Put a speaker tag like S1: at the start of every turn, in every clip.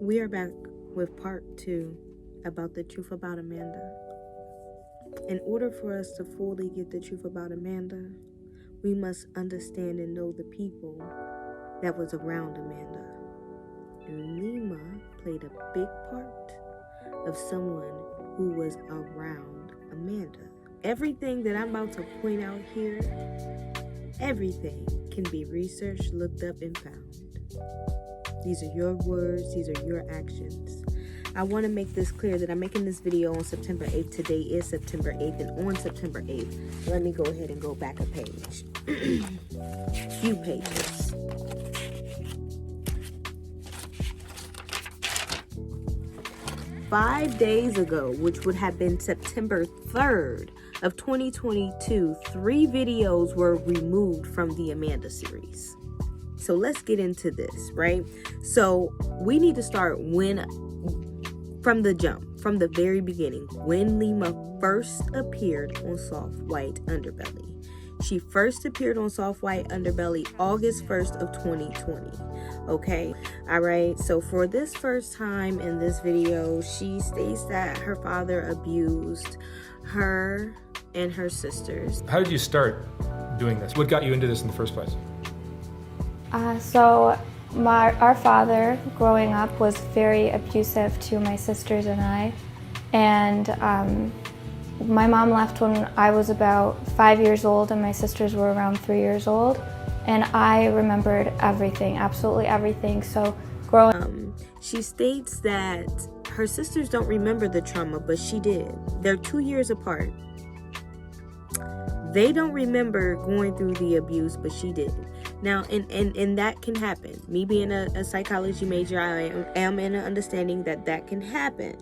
S1: We are back with part 2 about the truth about Amanda. In order for us to fully get the truth about Amanda, we must understand and know the people that was around Amanda. And Lima played a big part of someone who was around Amanda. Everything that I'm about to point out here, everything can be researched, looked up, and found. These are your words, these are your actions. I want to make this clear that I'm making this video on September 8th. Today is September 8th, and on September 8th, let me go ahead and go back a page. Few pages. Five days ago, which would have been September 3rd of 2022, 3 videos were removed from the Amanda series. So let's get into this, right? So we need to start from the jump, from the very beginning, when Lima first appeared on Soft White Underbelly. She first appeared on Soft White Underbelly August 1st of 2020. Okay, all right. So for this first time in this video, she states that her father abused her and her sisters.
S2: How did you start doing this? What got you into this in the first place?
S3: Our father, growing up, was very abusive to my sisters and I. And my mom left when I was about 5 years old and my sisters were around 3 years old. And I remembered everything, absolutely everything. So growing
S1: she states that her sisters don't remember the trauma, but she did. They're 2 years apart. They don't remember going through the abuse, but she did. Now, and that can happen. Me being a psychology major, I am in an understanding that that can happen.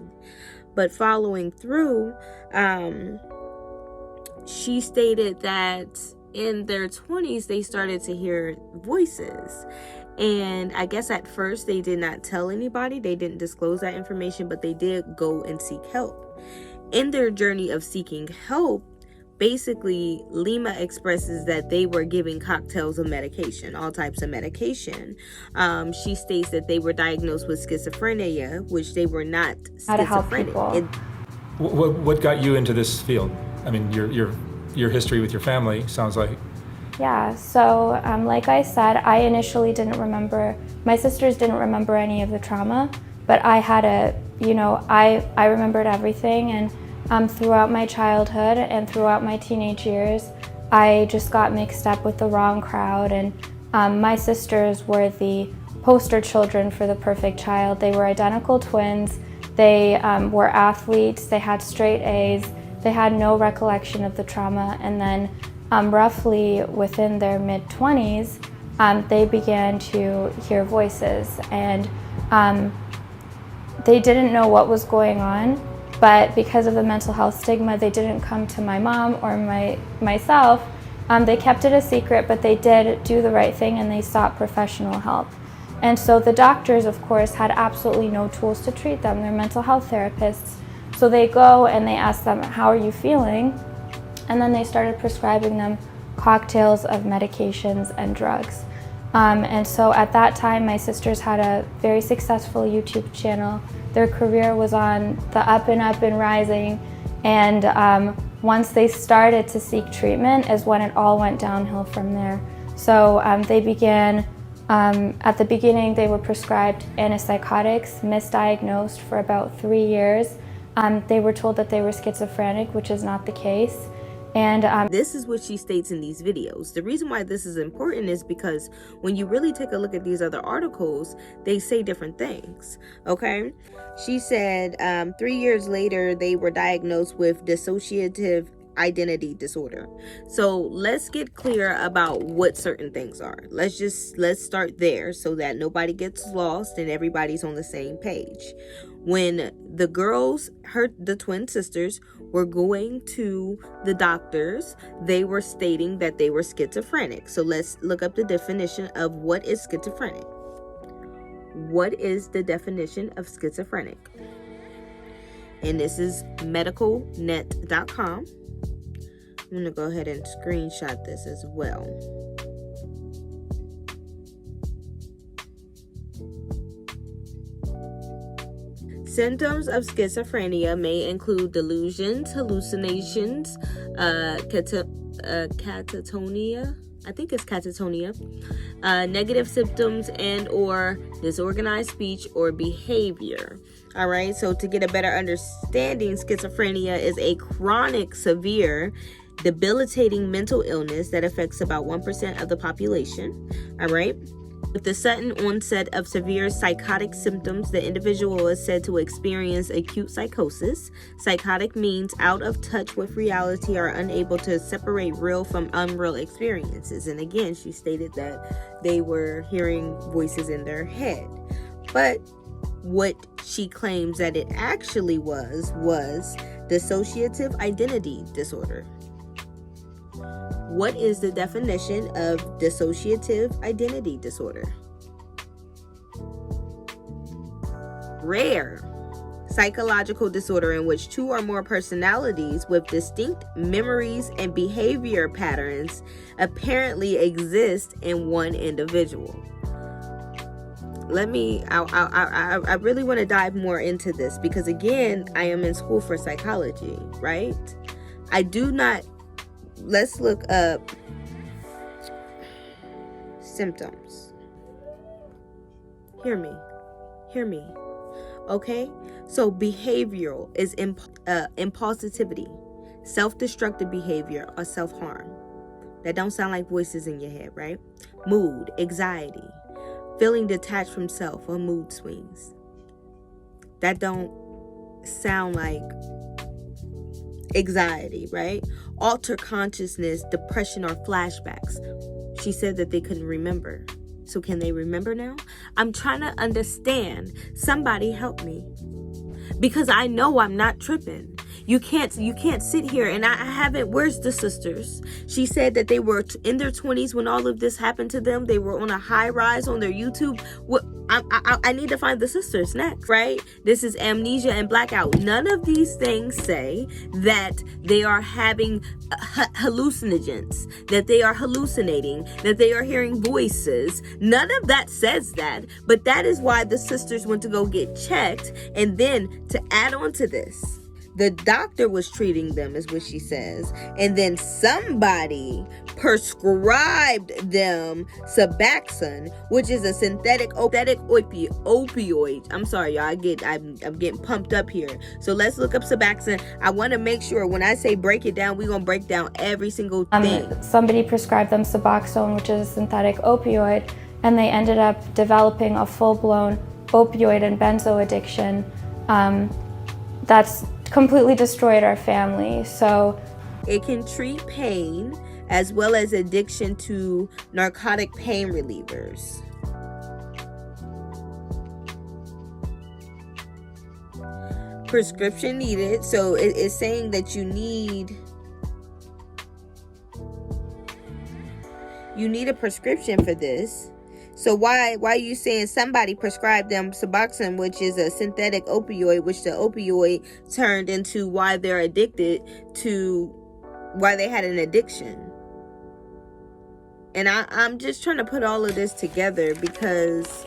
S1: But following through, she stated that in their 20s, they started to hear voices. And I guess at first they did not tell anybody. They didn't disclose that information, but they did go and seek help. In their journey of seeking help, basically, Lima expresses that they were giving cocktails of medication, all types of medication. She states that they were diagnosed with schizophrenia, which they were not schizophrenic.
S2: What got you into this field? I mean, your history with your family sounds like.
S3: Yeah, so like I said, I initially didn't remember, my sisters didn't remember any of the trauma, but I had I remembered everything. And throughout my childhood and throughout my teenage years, I just got mixed up with the wrong crowd. And my sisters were the poster children for the perfect child. They were identical twins. They were athletes. They had straight A's. They had no recollection of the trauma. And then roughly within their mid-20s, they began to hear voices. And they didn't know what was going on. But because of the mental health stigma, they didn't come to my mom or myself. They kept it a secret, but they did do the right thing and they sought professional help. And so the doctors, of course, had absolutely no tools to treat them. They're mental health therapists. So they go and they ask them, how are you feeling? And then they started prescribing them cocktails of medications and drugs. And so at that time, my sisters had a very successful YouTube channel. Their career was on the up and rising. And once they started to seek treatment is when it all went downhill from there. So they began, at the beginning, they were prescribed antipsychotics, misdiagnosed for about 3 years. They were told that they were schizophrenic, which is not the case. And
S1: this is what she states in these videos. The reason why this is important is because when you really take a look at these other articles, they say different things. Okay, she said 3 years later they were diagnosed with dissociative identity disorder. So let's get clear about what certain things are. Let's start there so that nobody gets lost and everybody's on the same page. When the girls, the twin sisters, were going to the doctors, they were stating that they were schizophrenic. So let's look up the definition of what is schizophrenic. What is the definition of schizophrenic? And this is medicalnet.com. I'm going to go ahead and screenshot this as well. Symptoms of schizophrenia may include delusions, hallucinations, catatonia. I think it's catatonia. Negative symptoms and or disorganized speech or behavior. All right. So to get a better understanding, schizophrenia is a chronic, severe, debilitating mental illness that affects about 1% of the population. All right. With the sudden onset of severe psychotic symptoms, the individual is said to experience acute psychosis. Psychotic means out of touch with reality or unable to separate real from unreal experiences. And again, she stated that they were hearing voices in their head. But what she claims that it actually was dissociative identity disorder. What is the definition of dissociative identity disorder? Rare psychological disorder in which two or more personalities with distinct memories and behavior patterns apparently exist in one individual. I really want to dive more into this because, again, I am in school for psychology, right? Let's look up symptoms. Hear me. Okay? So behavioral is impulsivity, self-destructive behavior, or self-harm. That don't sound like voices in your head, right? Mood, anxiety, feeling detached from self, or mood swings. That don't sound like anxiety, right? Altered consciousness, depression, or flashbacks. She said that they couldn't remember. So can they remember now? I'm trying to understand. Somebody help me. Because I know I'm not tripping. You can't sit here and I haven't. Where's the sisters? She said that they were in their 20s when all of this happened to them. They were on a high rise on their YouTube. What? I need to find the sisters next, right? This is amnesia and blackout. None of these things say that they are having hallucinogens, that they are hallucinating, that they are hearing voices. None of that says that, but that is why the sisters went to go get checked. And then to add on to this, the doctor was treating them, is what she says. And then somebody prescribed them Suboxone, which is a synthetic opioid. I'm sorry, y'all. I'm getting pumped up here. So let's look up Suboxone. I want to make sure when I say break it down, we're going to break down every single thing.
S3: Somebody prescribed them Suboxone, which is a synthetic opioid, and they ended up developing a full-blown opioid and benzo addiction. That's completely destroyed our family. So
S1: it can treat pain as well as addiction to narcotic pain relievers. Prescription needed. So it's saying that you need a prescription for this. So why are you saying somebody prescribed them Suboxone, which is a synthetic opioid, which the opioid turned into why they're addicted to, why they had an addiction? And I'm just trying to put all of this together because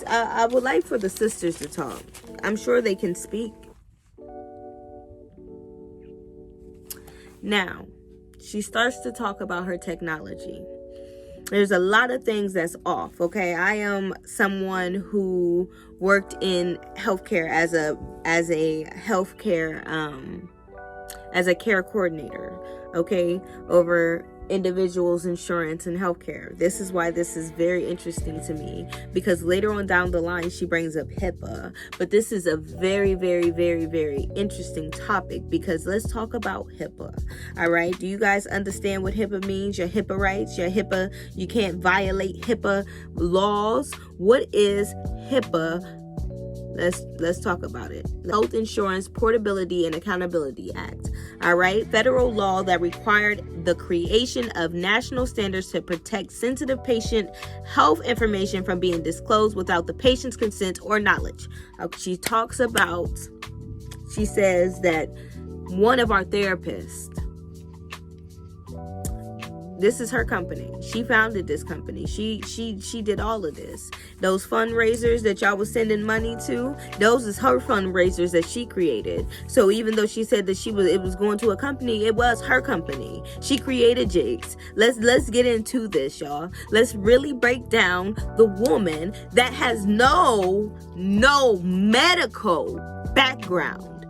S1: I would like for the sisters to talk. I'm sure they can speak. Now, she starts to talk about her technology. There's a lot of things that's off, okay? I am someone who worked in healthcare as a care coordinator, okay, over individuals' insurance and healthcare. This is why this is very interesting to me, because later on down the line she brings up Hipaa, but this is a very, very, very, very interesting topic, because let's talk about Hipaa. All right, do you guys understand what Hipaa means? Your Hipaa rights, your Hipaa, you can't violate Hipaa laws. What is Hipaa? Let's talk about it. Health Insurance Portability and Accountability Act. All right, federal law that required the creation of national standards to protect sensitive patient health information from being disclosed without the patient's consent or knowledge. She says that one of our therapists This is her company. She founded this company. She did all of this. Those fundraisers that y'all was sending money to, those is her fundraisers that she created. So even though she said that it was going to a company, it was her company. She created Jigs. Let's get into this, y'all. Let's really break down the woman that has no medical background.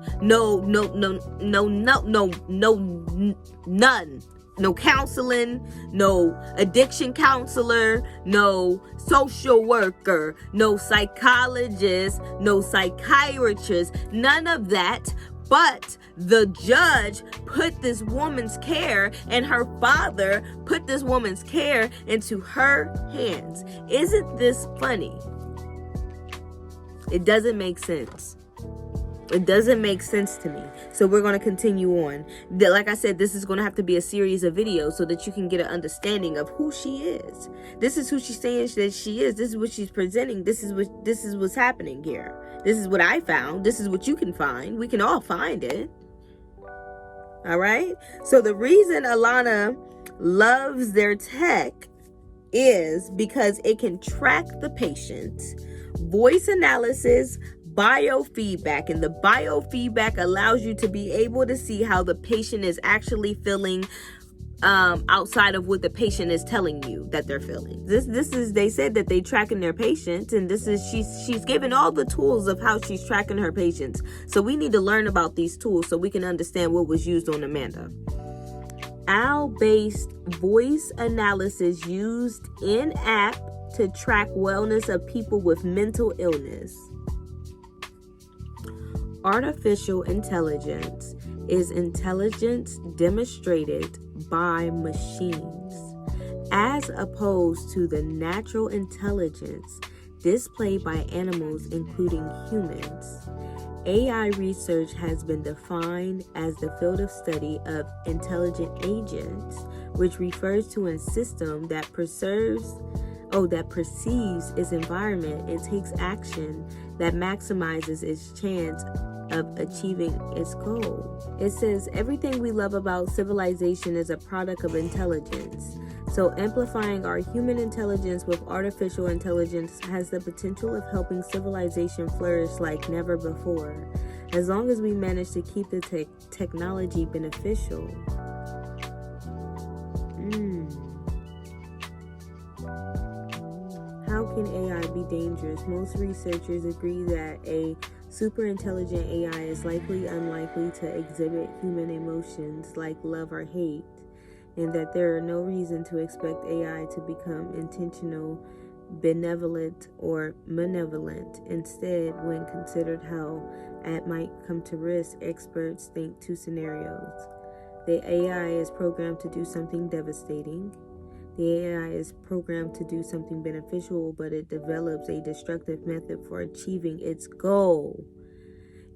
S1: None. No counseling, no addiction counselor, no social worker, no psychologist, no psychiatrist, none of that. But the judge put this woman's care, and her father put this woman's care into her hands. Isn't this funny? It doesn't make sense. It doesn't make sense to me. So we're going to continue on. Like I said, this is going to have to be a series of videos so that you can get an understanding of who she is. This is who she's saying that she is. This is what she's presenting. This is what's happening here. This is what I found. This is what you can find. We can all find it. All right. So the reason Alana loves their tech is because it can track the patient, voice analysis, biofeedback, and the biofeedback allows you to be able to see how the patient is actually feeling outside of what the patient is telling you that they're feeling. This is, they said that they tracking their patients, and this is she's given all the tools of how she's tracking her patients. So we need to learn about these tools so we can understand what was used on Amanda. Owl-based voice analysis used in app to track wellness of people with mental illness. Artificial intelligence is intelligence demonstrated by machines, as opposed to the natural intelligence displayed by animals, including humans. AI research has been defined as the field of study of intelligent agents, which refers to a system that perceives its environment and takes action that maximizes its chance of achieving its goal. It says everything we love about civilization is a product of intelligence. So amplifying our human intelligence with artificial intelligence has the potential of helping civilization flourish like never before, as long as we manage to keep the technology beneficial. How can AI be dangerous? Most researchers agree that a super intelligent AI is unlikely to exhibit human emotions like love or hate, and that there are no reason to expect AI to become intentional, benevolent, or malevolent. Instead, when considered how it might come to risk, experts think two scenarios. The AI is programmed to do something devastating. The AI is programmed to do something beneficial, but it develops a destructive method for achieving its goal.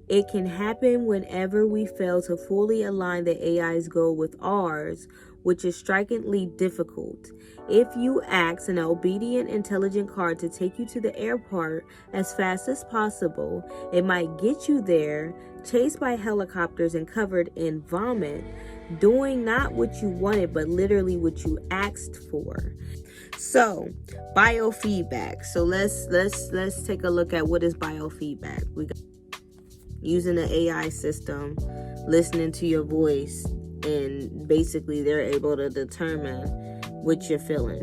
S1: It can happen whenever we fail to fully align the AI's goal with ours, which is strikingly difficult. If you ask an obedient, intelligent car to take you to the airport as fast as possible, it might get you there, chased by helicopters and covered in vomit, doing not what you wanted, but literally what you asked for. So, biofeedback. So let's take a look at what is biofeedback. We got using the AI system, listening to your voice, and basically they're able to determine what you're feeling.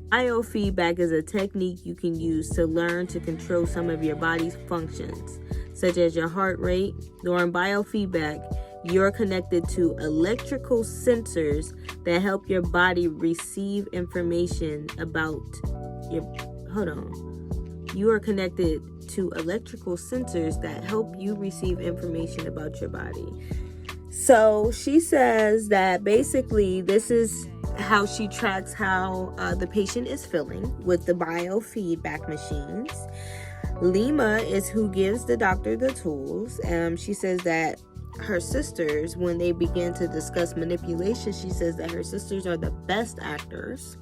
S1: Biofeedback is a technique you can use to learn to control some of your body's functions, such as your heart rate. During biofeedback, you're connected to electrical sensors that help your body receive information about your... You are connected to electrical sensors that help you receive information about your body. So she says that basically this is how she tracks how the patient is feeling with the biofeedback machines. Lima is who gives the doctor the tools. She says that her sisters, when they began to discuss manipulation, she says that her sisters are the best actors.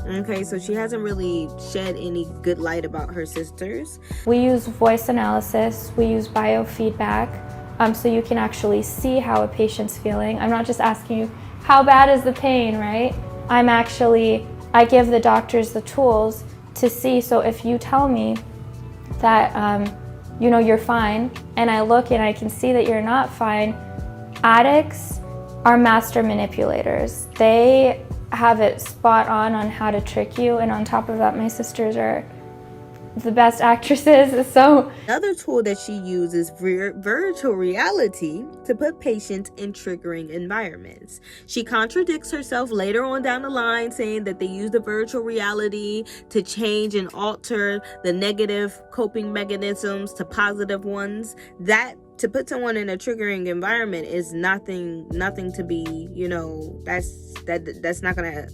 S1: Okay, so she hasn't really shed any good light about her sisters.
S3: We use voice analysis, we use biofeedback, so you can actually see how a patient's feeling. I'm not just asking you how bad is the pain, right? I give the doctors the tools to see. So if you tell me that, you're fine, and I look and I can see that you're not fine, addicts are master manipulators. They have it spot on how to trick you, and on top of that, my sisters are the best actresses. So
S1: another tool that she uses virtual reality to put patients in triggering environments. She contradicts herself later on down the line, saying that they use the virtual reality to change and alter the negative coping mechanisms to positive ones. That to put someone in a triggering environment is nothing to be, that's not gonna,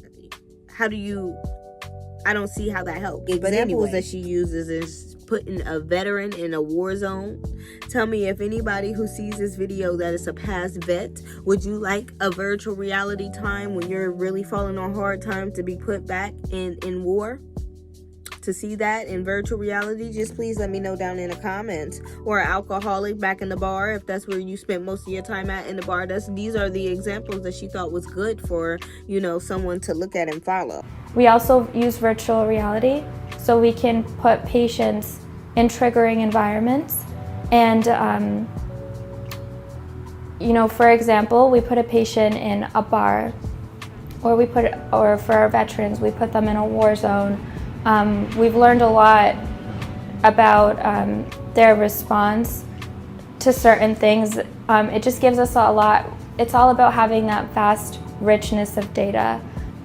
S1: I don't see how that helps. Examples that she uses is putting a veteran in a war zone. Tell me if anybody who sees this video that is a past vet, would you like a virtual reality time when you're really falling on hard times to be put back in war? To see that in virtual reality, just please let me know down in the comments. Or an alcoholic back in the bar, if that's where you spent most of your time at, in the bar. These are the examples that she thought was good for, someone to look at and follow.
S3: We also use virtual reality so we can put patients in triggering environments. And, for example, we put a patient in a bar, or for our veterans, we put them in a war zone. We've learned a lot about their response to certain things. It just gives us a lot. It's all about having that vast richness of data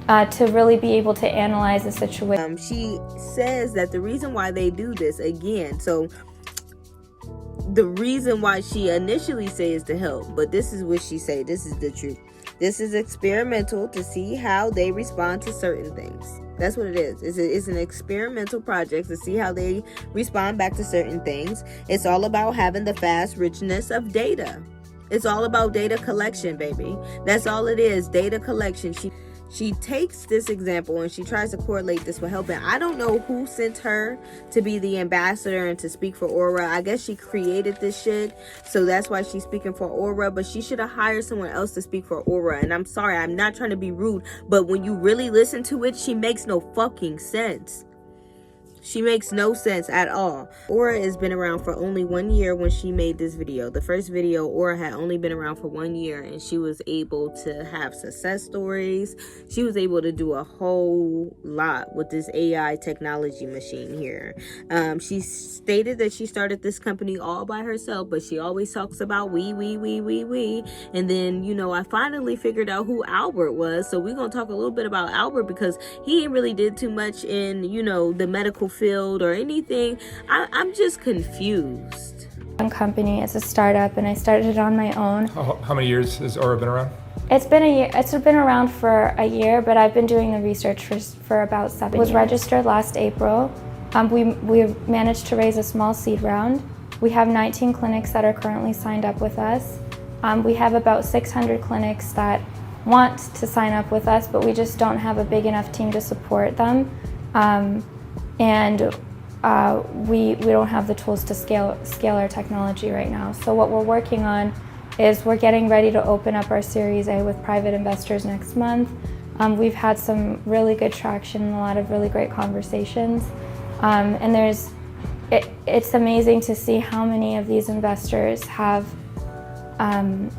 S3: to really be able to analyze the situation.
S1: She says that the reason why they do this, again, so the reason why she initially says to help, but this is what she say, this is the truth. This is experimental to see how they respond to certain things. That's what it is. It's an experimental project to see how they respond back to certain things. It's all about having the vast richness of data. It's all about data collection, baby. That's all it is, data collection. She takes this example and she tries to correlate this with helping. I don't know who sent her to be the ambassador and to speak for Aura. I guess she created this shit, so that's why she's speaking for Aura, but she should have hired someone else to speak for Aura. And I'm sorry, I'm not trying to be rude, but when you really listen to it, she makes no fucking sense. She makes no sense at all. Aura has been around for only 1 year when she made this video. The first video, Aura had only been around for 1 year, and she was able to have success stories. She was able to do a whole lot with this AI technology machine here. She stated that she started this company all by herself, but she always talks about we. And then, I finally figured out who Albert was. So we're going to talk a little bit about Albert, because he ain't really did too much in, the medical field or anything. I'm just confused.
S3: Company, it's a startup, and I started it on my own.
S2: How many years has Aura been around?
S3: It's been a year. It's been around for a year, but I've been doing the research for about 7 years. Was registered last April. We managed to raise a small seed round. We have 19 clinics that are currently signed up with us. We have about 600 clinics that want to sign up with us, but we just don't have a big enough team to support them. And we don't have the tools to scale our technology right now. So what we're working on is we're getting ready to open up our Series A with private investors next month. We've had some really good traction and a lot of really great conversations. And it's amazing to see how many of these investors have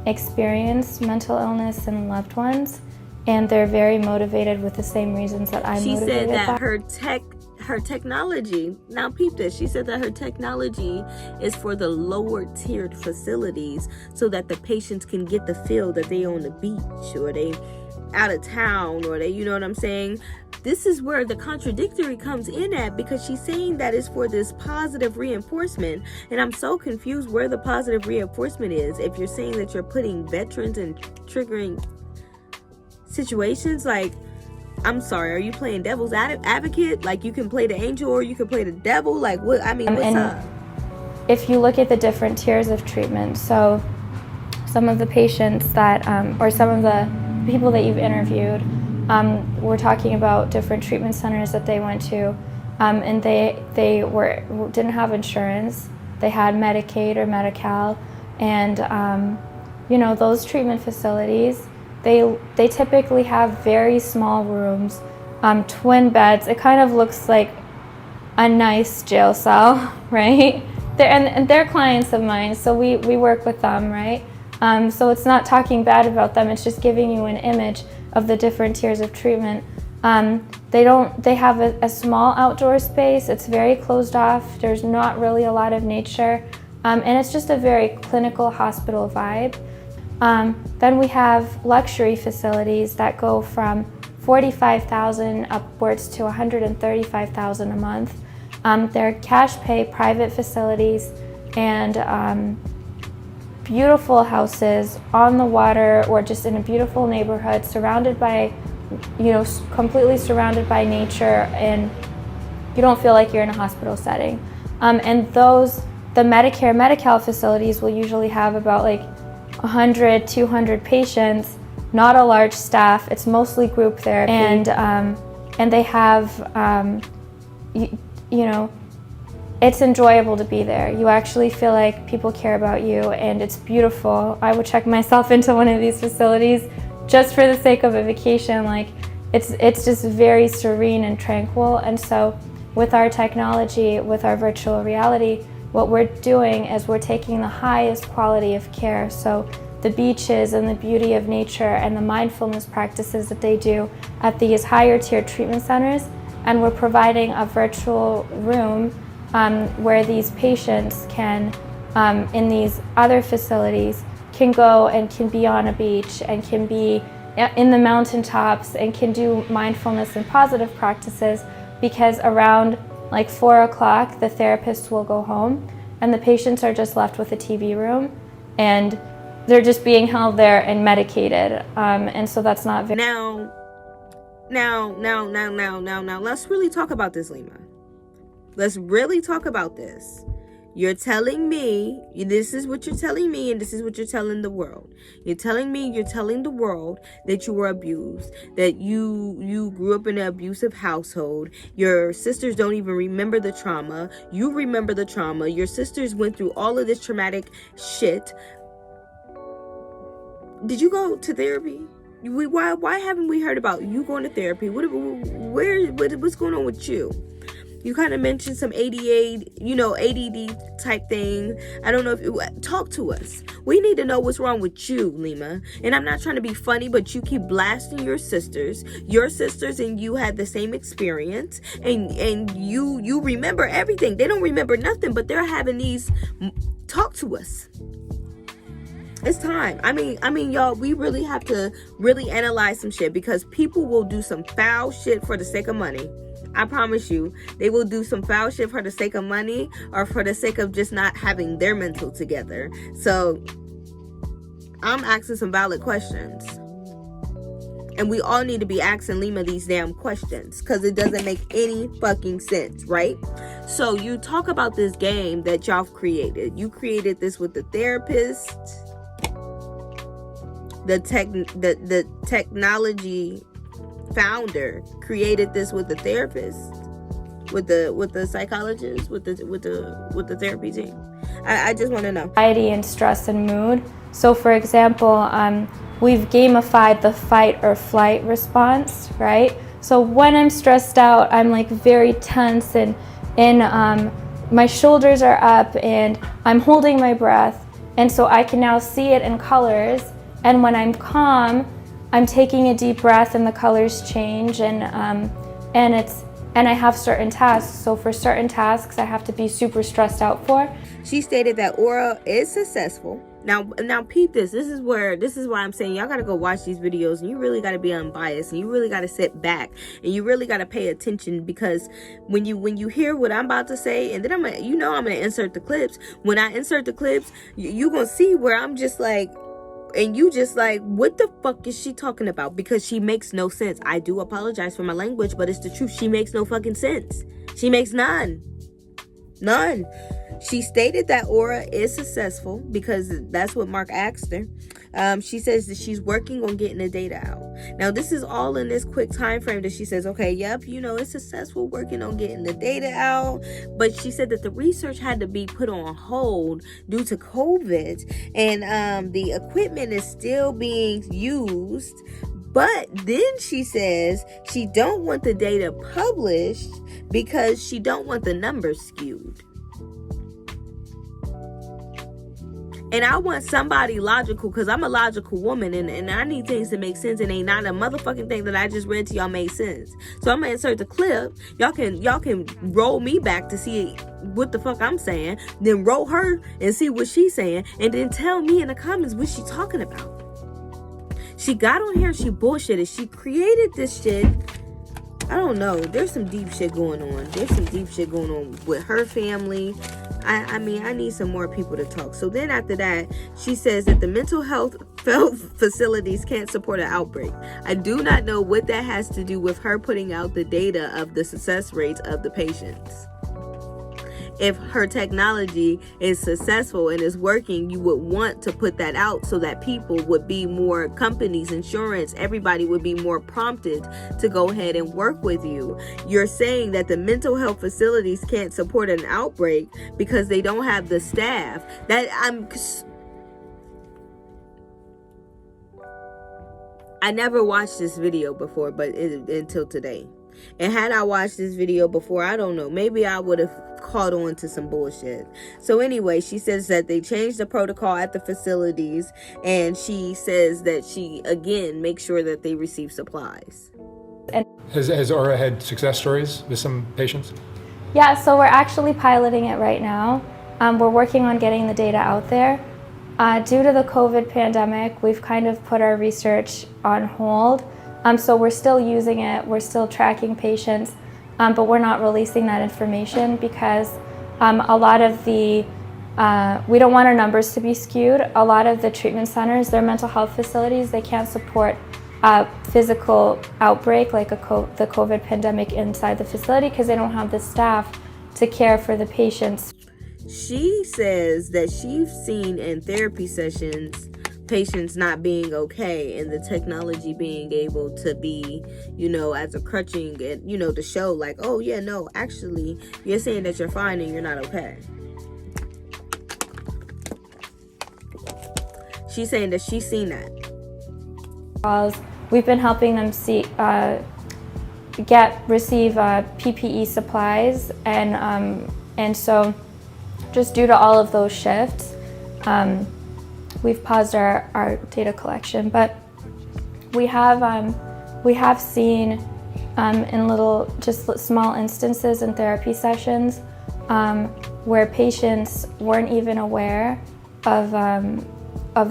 S3: experienced mental illness in loved ones, and they're very motivated with the same reasons that I'm motivated by.
S1: She said that her technology, now peep this, she said that her technology is for the lower tiered facilities so that the patients can get the feel that they on the beach or they out of town or they, you know what I'm saying? This is where the contradictory comes in at, because she's saying that it's for this positive reinforcement, and I'm so confused where the positive reinforcement is if you're saying that you're putting veterans in triggering situations. Like, I'm sorry, are you playing devil's advocate? Like, you can play the angel or you can play the devil? Like, what? I mean, what's up?
S3: If you look at the different tiers of treatment, so some of the patients that, or some of the people that you've interviewed, we're talking about different treatment centers that they went to, and they didn't have insurance. They had Medicaid or Medi-Cal, and those treatment facilities, They typically have very small rooms, twin beds. It kind of looks like a nice jail cell, right? And they're clients of mine, so we work with them, right? So it's not talking bad about them, it's just giving you an image of the different tiers of treatment. They have a small outdoor space. It's very closed off. There's not really a lot of nature. And it's just a very clinical hospital vibe. Then we have luxury facilities that go from $45,000 upwards to $135,000 a month. They're cash pay private facilities and beautiful houses on the water or just in a beautiful neighborhood surrounded by, completely surrounded by nature, and you don't feel like you're in a hospital setting. And the Medicare Medi-Cal facilities will usually have about like 100, 200 patients, not a large staff. It's mostly group therapy, and they have, it's enjoyable to be there. You actually feel like people care about you, and it's beautiful. I would check myself into one of these facilities just for the sake of a vacation. Like, it's just very serene and tranquil. And so with our technology, with our virtual reality, what we're doing is we're taking the highest quality of care. So the beaches and the beauty of nature and the mindfulness practices that they do at these higher tier treatment centers, and we're providing a virtual room where these patients can, in these other facilities, can go and can be on a beach and can be in the mountaintops and can do mindfulness and positive practices, because around like 4 o'clock, the therapists will go home and the patients are just left with a TV room and they're just being held there and medicated. And so that's not very...
S1: Now, let's really talk about this, Lima. Let's really talk about this. You're telling me, this is what you're telling me, and this is what you're telling the world. You're telling the world that you were abused, that you grew up in an abusive household. Your sisters don't even remember the trauma. You remember the trauma. Your sisters went through all of this traumatic shit. Did you go to therapy? Why haven't we heard about you going to therapy? What's going on with you? You kind of mentioned some ADD type thing. I don't know if talk to us. We need to know what's wrong with you, Lima. And I'm not trying to be funny, but you keep blasting your sisters. Your sisters and you had the same experience, and you remember everything. They don't remember nothing, but they're having these. Talk to us. It's time. I mean, y'all, we really have to really analyze some shit, because people will do some foul shit for the sake of money. I promise you, they will do some foul shit for the sake of money or for the sake of just not having their mental together. So I'm asking some valid questions. And we all need to be asking Lima these damn questions, because it doesn't make any fucking sense, right? So you talk about this game that y'all created. You created this with the therapist, the technology founder created this with the therapist, with the psychologist, with the therapy team. I just want to know.
S3: Anxiety and stress and mood. So for example, we've gamified the fight or flight response, right? So when I'm stressed out, I'm like very tense and my shoulders are up and I'm holding my breath. And so I can now see it in colors. And when I'm calm, I'm taking a deep breath and the colors change, and I have certain tasks. So for certain tasks I have to be super stressed out for.
S1: She stated that Aura is successful. Now peep this. This is why I'm saying y'all gotta go watch these videos, and you really gotta be unbiased, and you really gotta sit back, and you really gotta pay attention, because when you hear what I'm about to say, and then I'm gonna insert the clips. When I insert the clips, you gonna see where I'm just like, and you just like, what the fuck is she talking about? Because she makes no sense. I do apologize for my language, but it's the truth. She makes no fucking sense. She makes none. She stated that Aura is successful because that's what Mark asked her. She says that she's working on getting the data out. Now, this is all in this quick time frame that she says, okay, yep, it's successful, working on getting the data out. But she said that the research had to be put on hold due to COVID, and the equipment is still being used. But then she says she don't want the data published because she don't want the numbers skewed. And I want somebody logical, because I'm a logical woman, and I need things to make sense, and ain't not a motherfucking thing that I just read to y'all made sense. So I'm gonna insert the clip. Y'all can roll me back to see what the fuck I'm saying, then roll her and see what she's saying, and then tell me in the comments what she talking about. She got on here and she bullshitted. She created this shit. I don't know. There's some deep shit going on. There's some deep shit going on with her family. I mean, I need some more people to talk. So then after that, she says that the mental health facilities can't support an outbreak. I do not know what that has to do with her putting out the data of the success rates of the patients. If her technology is successful and is working, you would want to put that out so that people would be more, companies, insurance, everybody would be more prompted to go ahead and work with you. You're saying that the mental health facilities can't support an outbreak because they don't have the staff. I never watched this video before, but until today. And had I watched this video before, I don't know, maybe I would have caught on to some bullshit. So anyway, she says that they changed the protocol at the facilities, and she says that she, again, makes sure that they receive supplies.
S2: Has Aura had success stories with some patients?
S3: Yeah, so we're actually piloting it right now. We're working on getting the data out there. Due to the COVID pandemic, we've kind of put our research on hold. So we're still using it, we're still tracking patients, but we're not releasing that information because a lot of the, we don't want our numbers to be skewed. A lot of the treatment centers, their mental health facilities, they can't support a physical outbreak like the COVID pandemic inside the facility because they don't have the staff to care for the patients.
S1: She says that she's seen in therapy sessions patients not being okay, and the technology being able to be, as a crutching and, to show like, oh yeah, no, actually, you're saying that you're fine and you're not okay. She's saying that she's seen that.
S3: We've been helping them receive PPE supplies, and so just due to all of those shifts, we've paused our data collection, but we have seen in just small instances in therapy sessions where patients weren't even aware of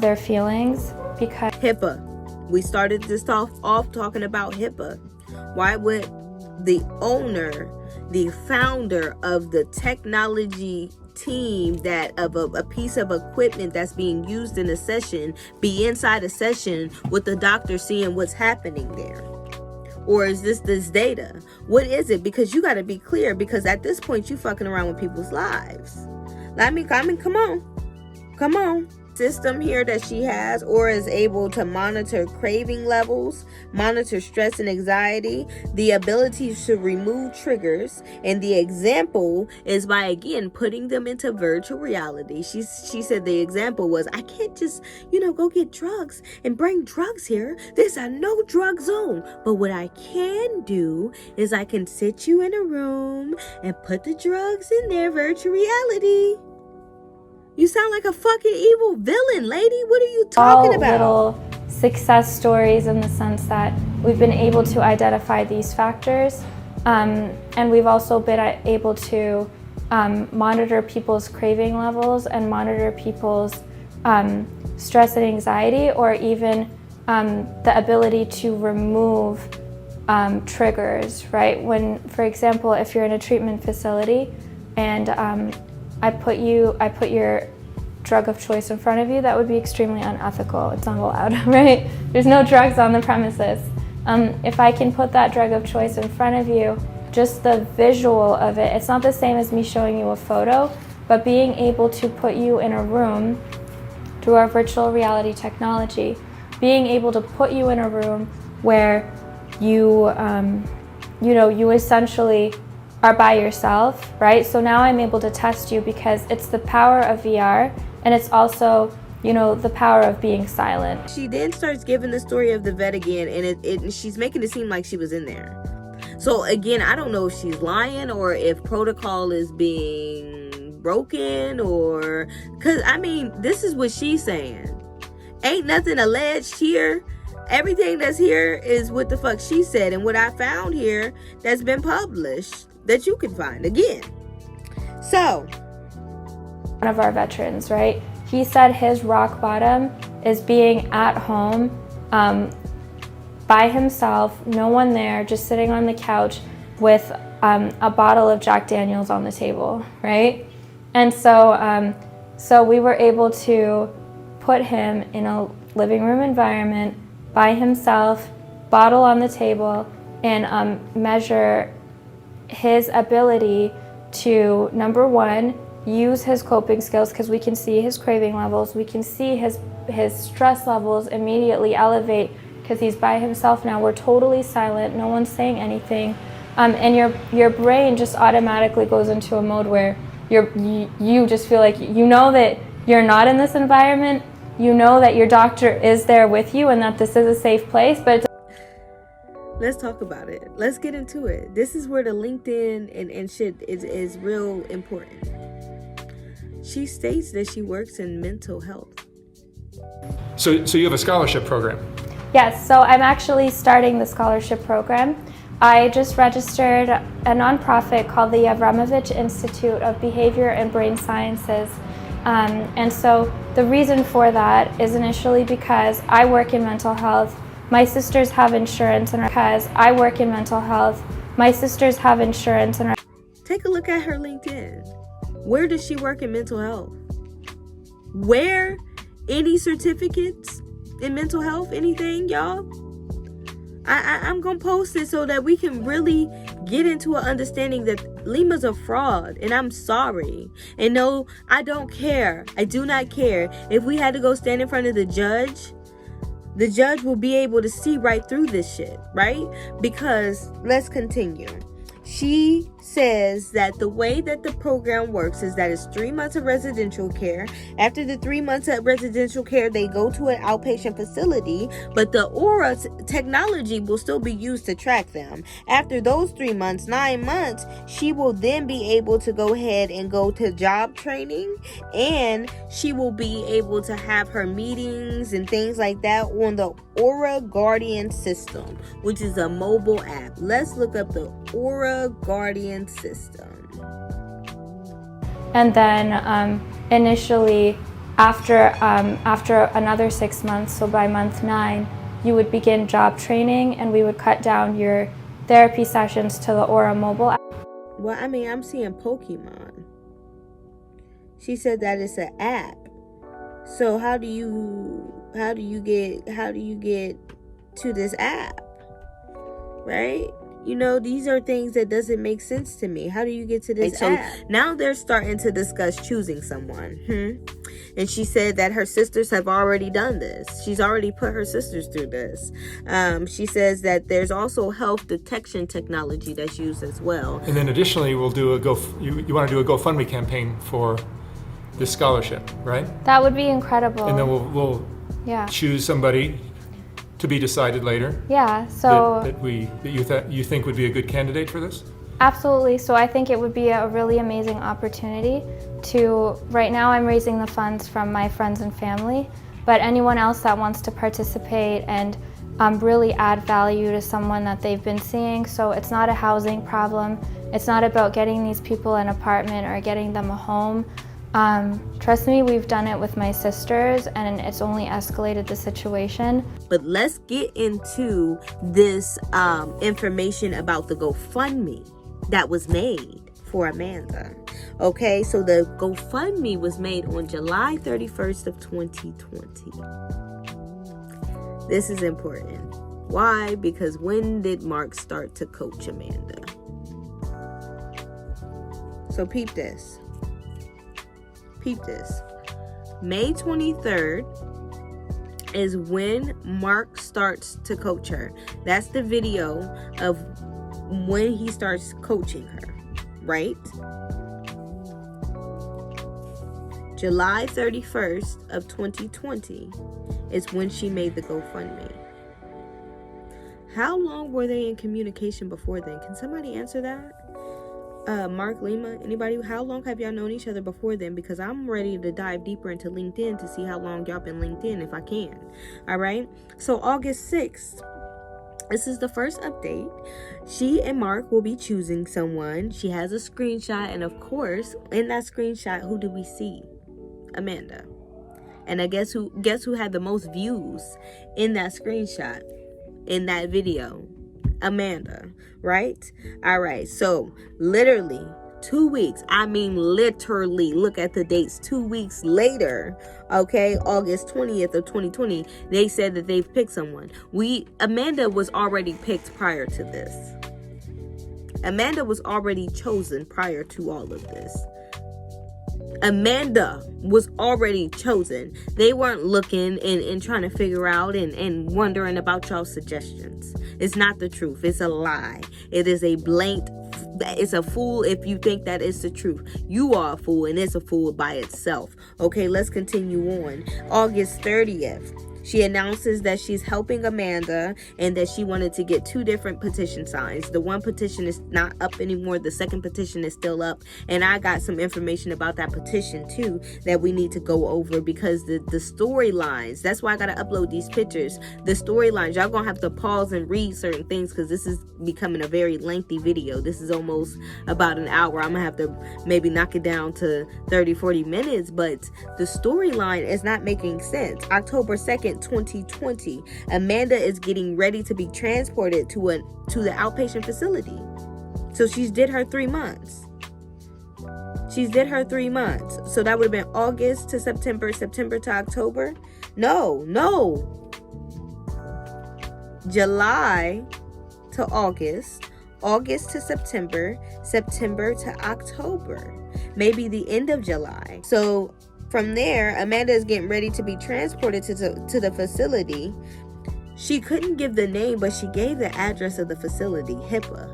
S3: their feelings because
S1: HIPAA. We started this off talking about HIPAA. Why would the owner, the founder of the technology team that of a piece of equipment that's being used in a session be inside a session with the doctor seeing what's happening there? Or is this data? What is it? Because you got to be clear, because at this point you fucking around with people's lives. I mean, come on. System here that she has, or is able to monitor craving levels, monitor stress and anxiety, the ability to remove triggers, and the example is by, again, putting them into virtual reality. She said the example was, I can't just, go get drugs and bring drugs here. There's a no drug zone. But what I can do is I can sit you in a room and put the drugs in their virtual reality. You sound like a fucking evil villain, lady. What are you talking about?
S3: All little success stories in the sense that we've been able to identify these factors, and we've also been able to monitor people's craving levels and monitor people's stress and anxiety, or even the ability to remove triggers, right? When, for example, if you're in a treatment facility and I put your drug of choice in front of you, that would be extremely unethical. It's not allowed, right? There's no drugs on the premises. If I can put that drug of choice in front of you, just the visual of it, it's not the same as me showing you a photo, but being able to put you in a room through our virtual reality technology, being able to put you in a room where you essentially are by yourself, right? So now I'm able to test you because it's the power of VR, and it's also, the power of being silent.
S1: She then starts giving the story of the vet again, and she's making it seem like she was in there. So again, I don't know if she's lying or if protocol is being broken, or because this is what she's saying. Ain't nothing alleged here. Everything that's here is what the fuck she said, and what I found here that's been published that you can find again. So
S3: one of our veterans, right? He said his rock bottom is being at home by himself, no one there, just sitting on the couch with a bottle of Jack Daniels on the table, right? And so we were able to put him in a living room environment by himself, bottle on the table, and measure his ability to, number one, use his coping skills, because we can see his craving levels, we can see his stress levels immediately elevate because he's by himself now. We're totally silent, no one's saying anything, and your brain just automatically goes into a mode where you just feel like that you're not in this environment, that your doctor is there with you and that this is a safe place, but
S1: let's talk about it. Let's get into it. This is where the LinkedIn and shit is real important. She states that she works in mental health.
S2: So you have a scholarship program?
S3: Yes, so I'm actually starting the scholarship program. I just registered a nonprofit called the Avramovich Institute of Behavior and Brain Sciences. And so the reason for that is initially because I work in mental health. My sisters have insurance, and because I work in mental health, my sisters have insurance. And
S1: take a look at her LinkedIn. Where does she work in mental health? Where? Any certificates in mental health? Anything, y'all? I'm gonna post it so that we can really get into an understanding that Lima's a fraud, and I'm sorry. And no, I don't care. I do not care. If we had to go stand in front of the judge will be able to see right through this shit, right? Because let's continue. She says that the way that the program works is that it's 3 months of residential care. After the 3 months of residential care, they go to an outpatient facility, but the Aura technology will still be used to track them. After those 3 months, 9 months, she will then be able to go ahead and go to job training, and she will be able to have her meetings and things like that on the Aura Guardian system, which is a mobile app. Let's look up the Aura Guardian system.
S3: And then initially, after another 6 months, so by month 9, you would begin job training, and we would cut down your therapy sessions to the Aura mobile app.
S1: Well, I'm seeing Pokemon. She said that it's an app. So how do you get to this app? Right? These are things that doesn't make sense to me. How do you get to this app? So now they're starting to discuss choosing someone. And she said that her sisters have already done this. She's already put her sisters through this. She says that there's also health detection technology that's used as well.
S2: And then additionally, we'll do you want to do a GoFundMe campaign for this scholarship, right?
S3: That would be incredible.
S2: And then we'll choose somebody to be decided later.
S3: Yeah. So
S2: that you think would be a good candidate for this?
S3: Absolutely. So I think it would be a really amazing opportunity to. Right now, I'm raising the funds from my friends and family, but anyone else that wants to participate and really add value to someone that they've been seeing. So it's not a housing problem. It's not about getting these people an apartment or getting them a home. Trust me, we've done it with my sisters, and it's only escalated the situation.
S1: But let's get into this information about the GoFundMe that was made for Amanda. Okay, so the GoFundMe was made on July 31st of 2020. This is important. Why? Because when did Mark start to coach Amanda? So peep this. May 23rd is when Mark starts to coach her. That's the video of when he starts coaching her, right? July 31st of 2020 is when she made the GoFundMe. How long were they in communication before then? Can somebody answer that? Mark, Lima, anybody? How long have y'all known each other before then? Because I'm ready to dive deeper into LinkedIn to see how long y'all been linked in if I can. All right. So August 6th, this is the first update. She and Mark will be choosing someone. She has a screenshot, and of course, in that screenshot, who do we see? Amanda. And I guess who had the most views in that screenshot, in that video? Amanda, right? All right. So literally 2 weeks, I mean literally, look at the dates, 2 weeks later, okay, August 20th of 2020, they said that they've picked someone. Amanda was already picked prior to this. Amanda was already chosen prior to all of this. Amanda was already chosen. They weren't looking and trying to figure out and wondering about y'all's suggestions. It's not the truth. It's a lie. It is a blank. It's a fool if you think that it's the truth. You are a fool, and it's a fool by itself. Okay, let's continue on. August 30th. She announces that she's helping Amanda and that she wanted to get 2 different petition signs. The one petition is not up anymore. The second petition is still up. And I got some information about that petition too that we need to go over, because the storylines, that's why I got to upload these pictures. The storylines, y'all going to have to pause and read certain things because this is becoming a very lengthy video. This is almost about an hour. I'm going to have to maybe knock it down to 30-40 minutes, but the storyline is not making sense. October 2nd, 2020, Amanda is getting ready to be transported to the outpatient facility. So she's did her 3 months. She's did her 3 months. So that would have been August to September, September to October. No. July to August, August to September, September to October, maybe the end of July. So from there, Amanda is getting ready to be transported to the facility. She couldn't give the name, but she gave the address of the facility. Hipaa.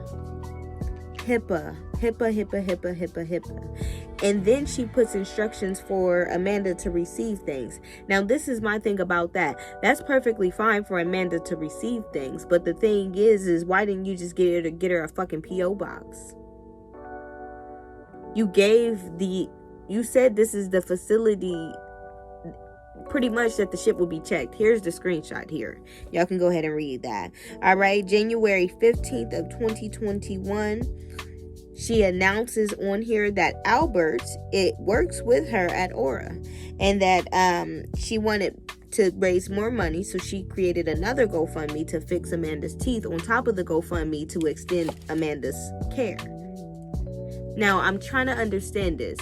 S1: And then she puts instructions for Amanda to receive things. Now, this is my thing about that. That's perfectly fine for Amanda to receive things. But the thing is why didn't you just get her a fucking P.O. box? You said this is the facility, pretty much, that the ship will be checked. Here's the screenshot here. Y'all can go ahead and read that. All right, January 15th of 2021, she announces on here that Albert, it works with her at Aura, and that she wanted to raise more money, so she created another GoFundMe to fix Amanda's teeth on top of the GoFundMe to extend Amanda's care. Now, I'm trying to understand this.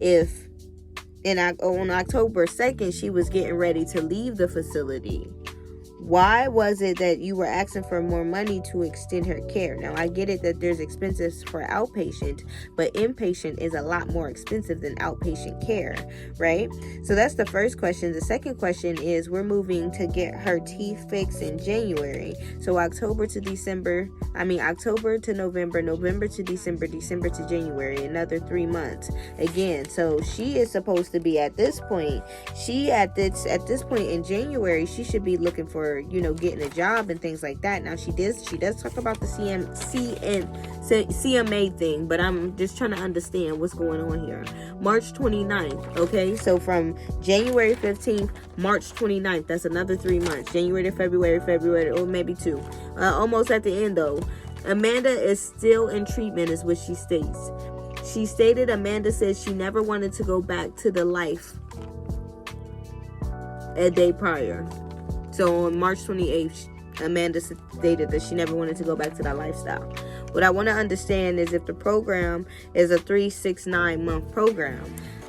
S1: If on October 2nd, she was getting ready to leave the facility, why was it that you were asking for more money to extend her care? Now, I get it that there's expenses for outpatient, but inpatient is a lot more expensive than outpatient care, right? So that's the first question. The second question is, we're moving to get her teeth fixed in January. So October to November, November to December, December to January, another 3 months. Again, so she is supposed to be at this point in January, she should be looking for, getting a job and things like that. Now she does talk about the CMA thing, but I'm just trying to understand what's going on here. March 29th, okay? So from January 15th, March 29th, that's another 3 months. January to February, or maybe 2. Almost at the end though. Amanda is still in treatment, is what she states. She stated, Amanda says she never wanted to go back to the life a day prior. So on March 28th, Amanda stated that she never wanted to go back to that lifestyle. What I want to understand is if the program is a 3-6-9 month program.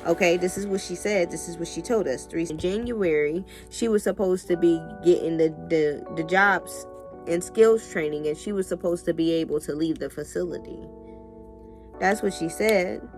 S1: Okay, this is what she said. This is what she told us. In January, she was supposed to be getting the jobs and skills training, and she was supposed to be able to leave the facility. That's what she said.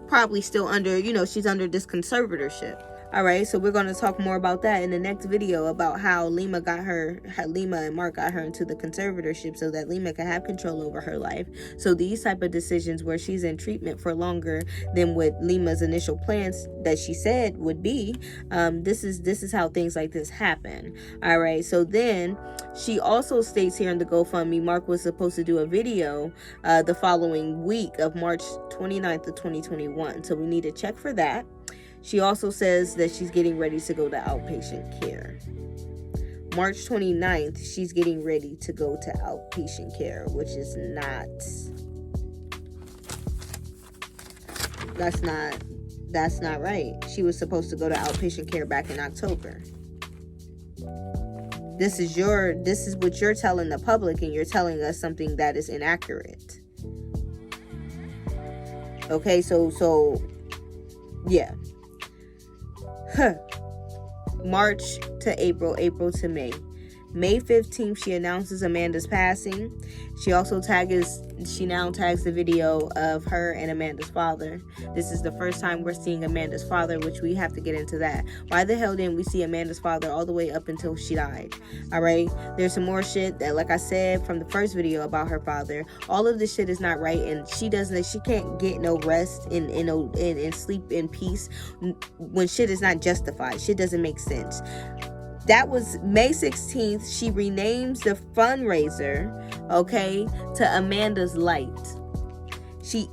S1: Probably still under, she's under this conservatorship. All right, so we're going to talk more about that in the next video, about how Lima and Mark got her into the conservatorship so that Lima can have control over her life. So these type of decisions where she's in treatment for longer than what Lima's initial plans that she said would be, this is how things like this happen. All right, so then she also states here in the GoFundMe, Mark was supposed to do a video the following week of March 29th of 2021. So we need to check for that. She also says that she's getting ready to go to outpatient care. March 29th, she's getting ready to go to outpatient care, which is that's not right. She was supposed to go to outpatient care back in October. This is what you're telling the public, and you're telling us something that is inaccurate. Okay, so yeah. March to April, April to May. May 15th, she announces Amanda's passing. She also now tags the video of her and Amanda's father. This is the first time we're seeing Amanda's father, which we have to get into that. Why the hell didn't we see Amanda's father all the way up until she died? All right, there's some more shit that, like I said from the first video about her father, all of this shit is not right, and she can't get no rest and sleep in peace when shit is not justified. Shit doesn't make sense. That was May 16th. She renames the fundraiser, okay, to Amanda's Light. She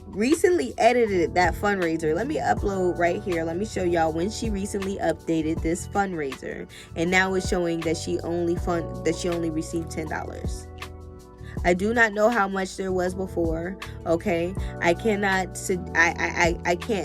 S1: recently edited that fundraiser. Let me upload right here. Let me show y'all when she recently updated this fundraiser. And now it's showing that she only received $10. I do not know how much there was before, okay? I can't.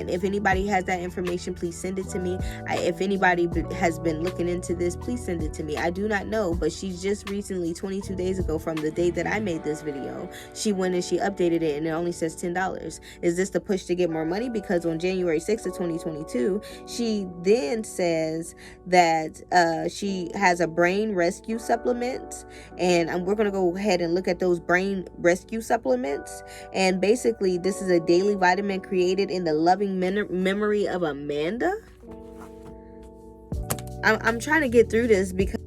S1: If anybody has that information, please send it to me. If anybody has been looking into this, please send it to me. I do not know, but she just recently, 22 days ago from the day that I made this video, she went and she updated it, and it only says $10. Is this the push to get more money? Because on January 6th of 2022, she then says that she has a brain rescue supplement, and we're going to go ahead and look at those brain rescue supplements. And basically, this is a daily vitamin created in the loving memory of Amanda. I'm trying to get through this because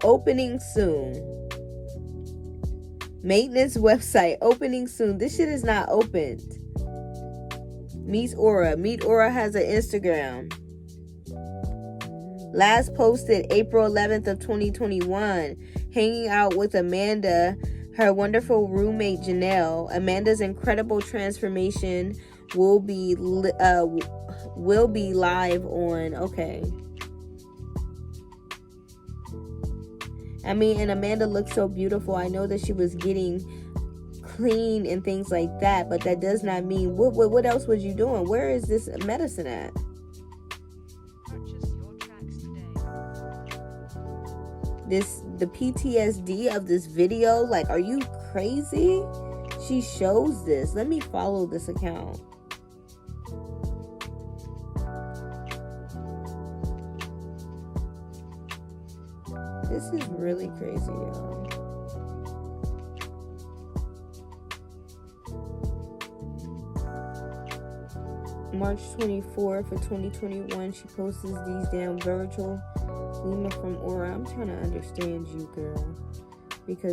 S1: opening soon. Maintenance website opening soon. This shit is not opened. Meet Aura. Meet Aura has an Instagram. Last posted April 11th of 2021. Hanging out with Amanda, her wonderful roommate Janelle. Amanda's incredible transformation will be live on. Okay. I mean, and Amanda looked so beautiful. I know that she was getting clean and things like that, but that does not mean what else was you doing? Where is this medicine at? The PTSD of this video, like, are you crazy? She shows this. Let me follow this account. This is really crazy, y'all. March 24th of 2021, she posts these damn Virgil Lima from Aura. I'm trying to understand you, girl, because